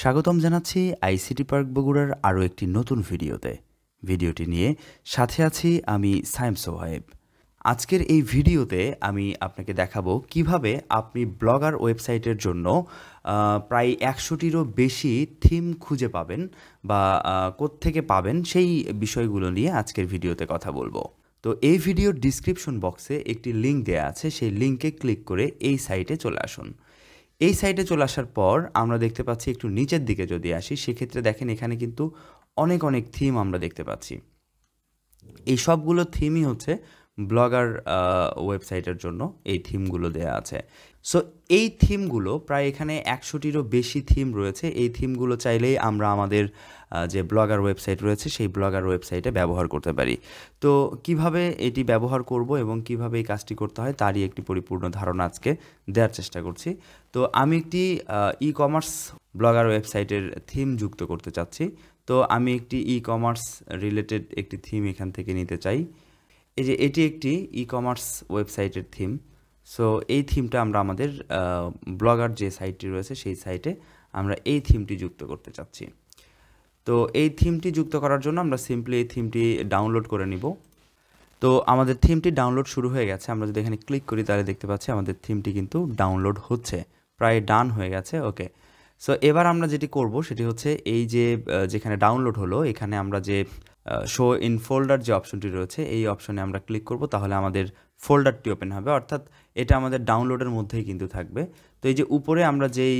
স্বাগতম জানাচ্ছি ICT park বগুড়ার আরও একটি নতুন ভিডিওতে। ভিডিওটি নিয়ে সাথে আছি আমি সাইম সোহাইব। আজকের এই ভিডিওতে আমি আপনাকে দেখাবো কিভাবে আপনি ব্লগার ওয়েবসাইটের জন্য প্রায় 100টিরও বেশি থিম খুঁজে পাবেন বা কোত্থেকে পাবেন সেই বিষয়গুলো নিয়ে আজকের ভিডিওতে কথা বলবো। তো এই ভিডিওর ডিসক্রিপশন বক্সে একটি লিঙ্ক দেওয়া আছে, সেই লিঙ্কে ক্লিক করে এই সাইটে চলে আসুন। এই সাইটে চলে আসার পর আমরা দেখতে পাচ্ছি একটু নিচের দিকে যদি আসি, সেক্ষেত্রে দেখেন এখানে কিন্তু অনেক থিম আমরা দেখতে পাচ্ছি। এই সবগুলো থিমই হচ্ছে ব্লগার ওয়েবসাইটের জন্য এই থিমগুলো দেয়া আছে। সো এই থিমগুলো প্রায় এখানে 100টিরও বেশি থিম রয়েছে। এই থিমগুলো চাইলেই আমরা আমাদের যে ব্লগার ওয়েবসাইট রয়েছে সেই ব্লগার ওয়েবসাইটে ব্যবহার করতে পারি। তো কিভাবে এটি ব্যবহার করব এবং কিভাবে এই কাজটি করতে হয় তারই একটি পরিপূর্ণ ধারণা আজকে দেওয়ার চেষ্টা করছি। তো আমি একটি ই কমার্স ব্লগার ওয়েবসাইটের থিম যুক্ত করতে চাচ্ছি। তো আমি একটি ই কমার্স রিলেটেড একটি থিম এখান থেকে নিতে চাই। এই যে এটি একটি ই কমার্স ওয়েবসাইটের থিম। সো এই থিমটা আমরা আমাদের ব্লগার যে সাইটটি রয়েছে সেই সাইটে আমরা এই থিমটি যুক্ত করতে চাচ্ছি। তো এই থিমটি যুক্ত করার জন্য আমরা সিম্পলি এই থিমটি ডাউনলোড করে নিব। তো আমাদের থিমটি ডাউনলোড শুরু হয়ে গেছে। আমরা যদি এখানে ক্লিক করি তাহলে দেখতে পাচ্ছি আমাদের থিমটি কিন্তু ডাউনলোড হচ্ছে, প্রায় ডান হয়ে গেছে। ওকে, সো এবার আমরা যেটি করব সেটি হচ্ছে এই যে যেখানে ডাউনলোড হলো এখানে আমরা যে শো ইন ফোল্ডার যে অপশনটি রয়েছে এই অপশনে আমরা ক্লিক করব, তাহলে আমাদের ফোল্ডারটি ওপেন হবে, অর্থাৎ এটা আমাদের ডাউনলোডের মধ্যেই কিন্তু থাকবে। তো এই যে উপরে আমরা যেই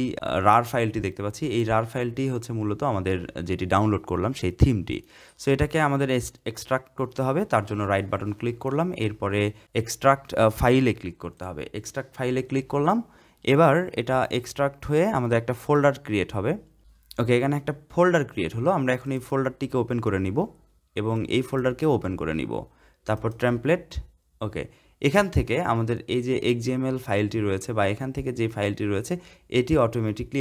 রার ফাইলটি দেখতে পাচ্ছি এই রার ফাইলটি হচ্ছে মূলত আমাদের যেটি ডাউনলোড করলাম সেই থিমটি। সো এটাকে আমাদের এক্সট্রাক্ট করতে হবে, তার জন্য রাইট বাটন ক্লিক করলাম, এরপরে এক্সট্রাক্ট ফাইলে ক্লিক করতে হবে। এক্সট্রাক্ট ফাইলে ক্লিক করলাম, এবার এটা এক্সট্রাক্ট হয়ে আমাদের একটা ফোল্ডার ক্রিয়েট হবে। ওকে, এখানে একটা ফোল্ডার ক্রিয়েট হলো। আমরা এখন এই ফোল্ডারটিকে ওপেন করে নিব এবং এই ফোল্ডারকেও ওপেন করে নিব, তারপর টেমপ্লেট। ওকে, এখান থেকে আমাদের এই যে XML ফাইলটি রয়েছে বা এখান থেকে যে ফাইলটি রয়েছে এটি অটোমেটিকলি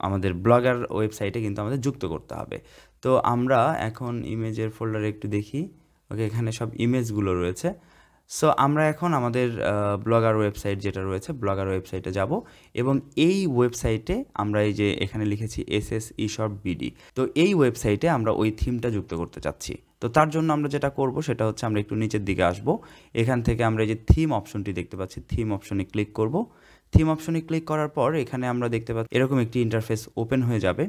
আমাদের ব্লগার ওয়েবসাইটে কিন্তু আমাদের যুক্ত করতে হবে। তো আমরা এখন ইমেজের ফোল্ডারে একটু দেখি। ওকে, এখানে সব ইমেজগুলো রয়েছে। সো আমরা এখন আমাদের ব্লগার ওয়েবসাইট যেটা রয়েছে ব্লগার ওয়েবসাইটে যাব এবং এই ওয়েবসাইটে আমরা এই যে এখানে লিখেছি SS eShop BD, তো এই ওয়েবসাইটে আমরা ওই থিমটা যুক্ত করতে চাচ্ছি। তো তার জন্য আমরা যেটা করব সেটা হচ্ছে আমরা একটু নিচের দিকে আসব। এখান থেকে আমরা এই যে থিম অপশনটি দেখতে পাচ্ছি, থিম অপশনে ক্লিক করব। থিম অপশনে ক্লিক করার পর এখানে আমরা দেখতে পাচ্ছি এরকম একটি ইন্টারফেস ওপেন হয়ে যাবে।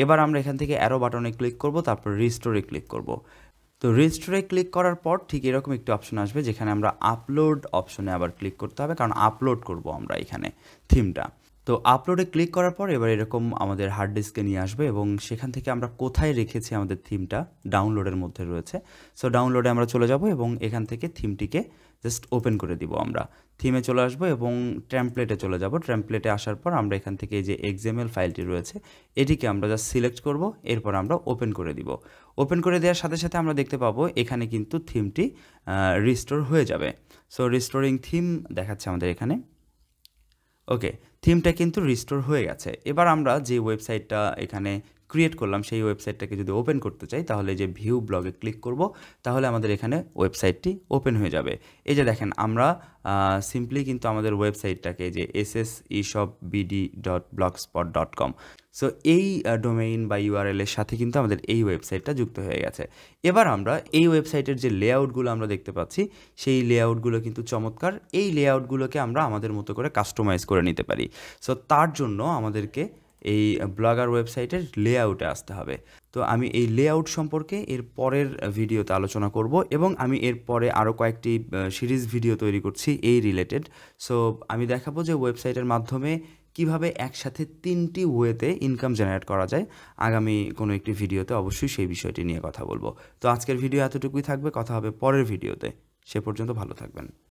এবার আমরা এখান থেকে অ্যারো বাটনে ক্লিক করব, তারপর রিস্টোরে ক্লিক করব। তো রেজিস্টারে ক্লিক করার পর ঠিক এরকম একটি অপশন আসবে যেখানে আমরা আপলোড অপশনে আবার ক্লিক করতে হবে, কারণ আপলোড করব আমরা এখানে থিমটা। তো আপলোডে ক্লিক করার পর এবার এরকম আমাদের হার্ড ডিস্কে নিয়ে আসবে এবং সেখান থেকে আমরা কোথায় রেখেছি আমাদের থিমটা ডাউনলোডের মধ্যে রয়েছে। সো ডাউনলোডে আমরা চলে যাব এবং এখান থেকে থিমটিকে জাস্ট ওপেন করে দিব। আমরা থিমে চলে আসবো এবং টেমপ্লেটে চলে যাব। টেমপ্লেটে আসার পর আমরা এখান থেকে এই যে XML ফাইলটি রয়েছে এটিকে আমরা জাস্ট সিলেক্ট করব, এরপর আমরা ওপেন করে দিব। ওপেন করে দেওয়ার সাথে সাথে আমরা দেখতে পাবো এখানে কিন্তু থিমটি রিস্টোর হয়ে যাবে। সো রিস্টোরিং থিম দেখাচ্ছে আমাদের এখানে। ওকে, থিমটা কিন্তু রিস্টোর হয়ে গেছে। এবার আমরা যে ওয়েবসাইটটা এখানে ক্রিয়েট করলাম সেই ওয়েবসাইটটাকে যদি ওপেন করতে চাই তাহলে যে ভিউ ব্লগে ক্লিক করব, তাহলে আমাদের এখানে ওয়েবসাইটটি ওপেন হয়ে যাবে। এই যে দেখেন আমরা সিম্পলি কিন্তু আমাদের ওয়েবসাইটটাকে যে sseshopbd.blogspot.com, সো এই ডোমেইন বা URL এর সাথে কিন্তু আমাদের এই ওয়েবসাইটটা যুক্ত হয়ে গেছে। এবার আমরা এই ওয়েবসাইটের যে লেআউটগুলো আমরা দেখতে পাচ্ছি সেই লেআউটগুলো কিন্তু চমৎকার। এই লেআউটগুলোকে আমরা আমাদের মতো করে কাস্টমাইজ করে নিতে পারি। সো তার জন্য আমাদেরকে এই ব্লগার ওয়েবসাইটের লেআউটে আসতে হবে। তো আমি এই লেআউট সম্পর্কে এর পরের ভিডিওতে আলোচনা করব এবং আমি এর পরে আরও কয়েকটি সিরিজ ভিডিও তৈরি করছি এই রিলেটেড। সো আমি দেখাবো যে ওয়েবসাইটের মাধ্যমে কিভাবে একসাথে 3টি ওয়েতে ইনকাম জেনারেট করা যায়। আগামী কোনো একটি ভিডিওতে অবশ্যই সেই বিষয়টি নিয়ে কথা বলবো। তো আজকের ভিডিও এতটুকুই থাকবে, কথা হবে পরের ভিডিওতে। সে পর্যন্ত ভালো থাকবেন।